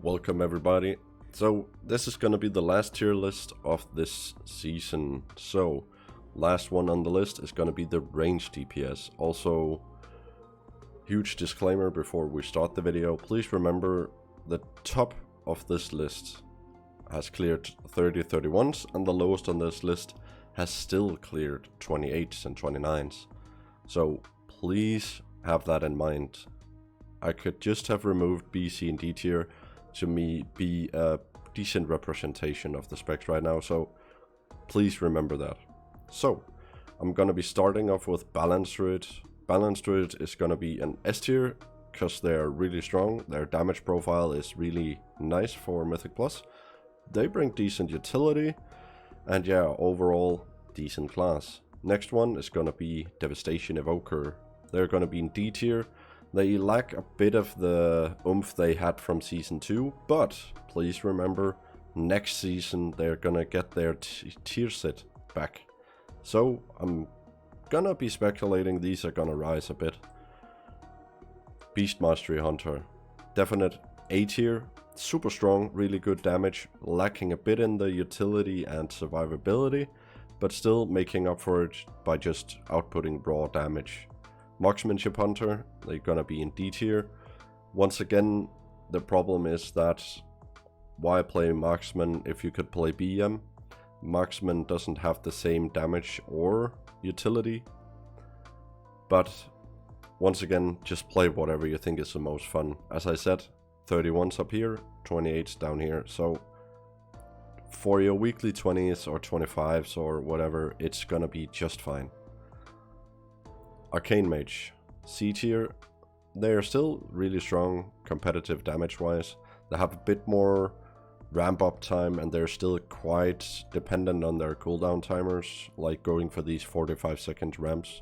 Welcome everybody. So this is gonna be the last tier list of this season. So last one on the list is gonna be the range DPS. Also, huge disclaimer before we start the video. Please remember the top of this list has cleared 30 31s and the lowest on this list has still cleared 28s and 29s. So please have that in mind. I could just have removed B, C and D tier to me be a decent representation of the specs right now, so please remember that. So I'm gonna be starting off with Balanced Druid. Balanced Druid is gonna be an S tier because they're really strong. Their damage profile is really nice for Mythic Plus. They bring decent utility and yeah, overall decent class. Next one is gonna be Devastation Evoker. They're gonna be in D tier. They lack a bit of the oomph they had from Season 2, but please remember, next season they're gonna get their tier set back. So I'm gonna be speculating these are gonna rise a bit. Beast Mastery Hunter. Definite A tier, super strong, really good damage, lacking a bit in the utility and survivability, but still making up for it by just outputting raw damage. Marksmanship Hunter, they're gonna be in D tier. Once again, the problem is that why play Marksman if you could play BM? Marksman doesn't have the same damage or utility. But once again, just play whatever you think is the most fun. As I said, 31s up here, 28s down here. So for your weekly 20s or 25s or whatever, it's gonna be just fine. Arcane Mage, C tier. They are still really strong competitive damage wise. They have a bit more ramp up time and they're still quite dependent on their cooldown timers, like going for these 45-second ramps.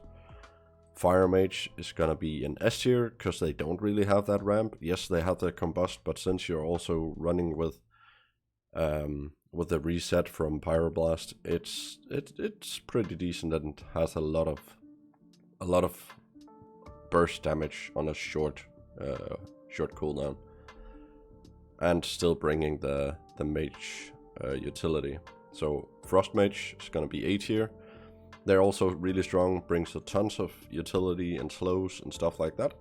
Fire Mage is gonna be in S tier because they don't really have that ramp. Yes, they have the combust, but since you're also running with the reset from Pyroblast, it's pretty decent and has a lot of burst damage on a short cooldown, and still bringing the mage utility. So Frost Mage is gonna be A tier. They're also really strong, brings a tons of utility and slows and stuff like that.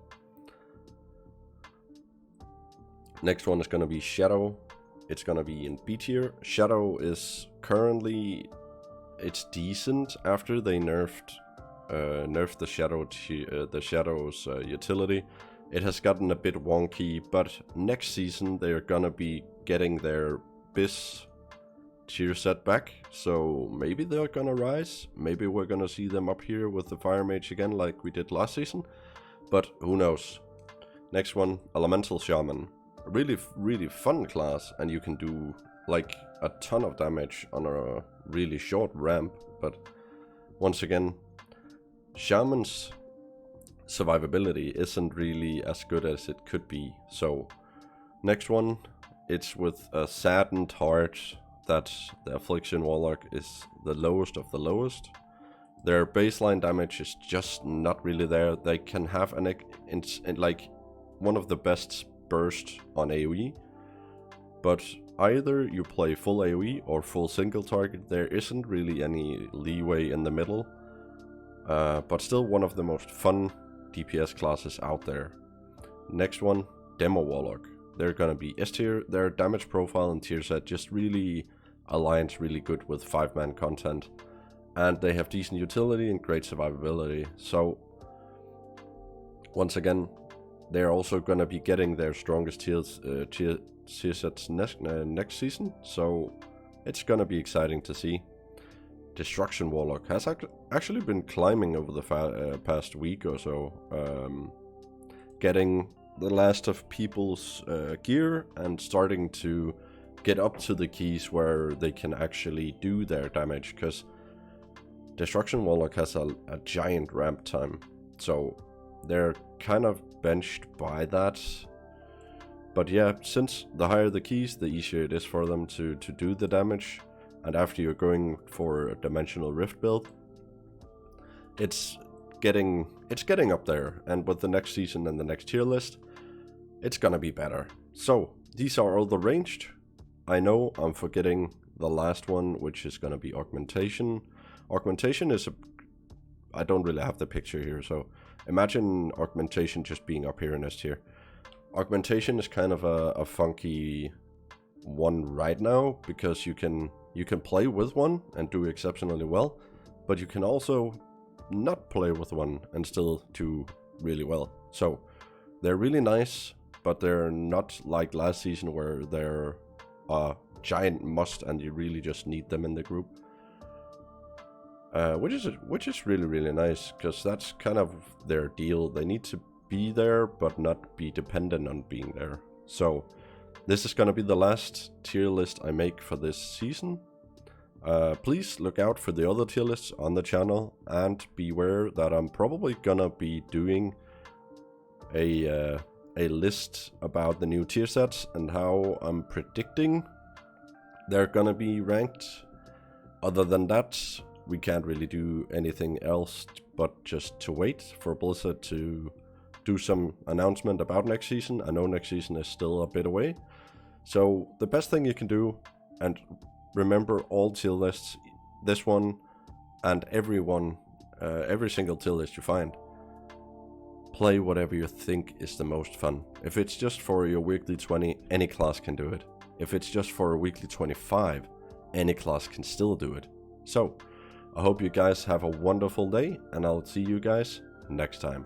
Next one is gonna be Shadow. It's gonna be in B tier. Shadow is currently, it's decent after they nerfed the Shadow's utility. It has gotten a bit wonky, but next season they're gonna be getting their BIS tier set back, so maybe they're gonna rise. Maybe we're gonna see them up here with the Fire Mage again like we did last season, but who knows. Next one, Elemental Shaman. A really fun class, and you can do like a ton of damage on a really short ramp, but once again, Shaman's survivability isn't really as good as it could be. So next one, it's with a saddened heart that the Affliction Warlock is the lowest of the lowest. Their baseline damage is just not really there. They can have like one of the best burst on AoE, but either you play full AoE or full single target. There isn't really any leeway in the middle. But still one of the most fun DPS classes out there. Next one, Demo Warlock. They're gonna be S tier. Their damage profile and tier set just really aligns really good with 5-man content. And they have decent utility and great survivability. So once again, they're also gonna be getting their strongest tier sets next season. So it's gonna be exciting to see. Destruction Warlock has actually been climbing over the past week or so, getting the last of people's gear and starting to get up to the keys where they can actually do their damage, because Destruction Warlock has a giant ramp time, so they're kind of benched by that. But yeah, since the higher the keys, the easier it is for them to do the damage. And after you're going for a Dimensional Rift build, it's getting up there. And with the next season and the next tier list, it's gonna be better. So these are all the ranged. I know I'm forgetting the last one, which is gonna be augmentation. Augmentation is I don't really have the picture here, so imagine augmentation just being up here in S tier. Augmentation is kind of a funky one right now, because you can play with one and do exceptionally well, but you can also not play with one and still do really well. So they're really nice, but they're not like last season where they're a giant must and you really just need them in the group. Which is really, really nice, because that's kind of their deal. They need to be there, but not be dependent on being there. So this is gonna be the last tier list I make for this season. Please look out for the other tier lists on the channel, and beware that I'm probably gonna be doing a list about the new tier sets and how I'm predicting they're gonna be ranked. Other than that, we can't really do anything else but just to wait for Blizzard to do some announcement about next season. I know next season is still a bit away. So the best thing you can do, and remember all tier lists, this one and every single tier list you find, play whatever you think is the most fun. If it's just for your weekly 20, any class can do it. If it's just for a weekly 25, any class can still do it. So, I hope you guys have a wonderful day, and I'll see you guys next time.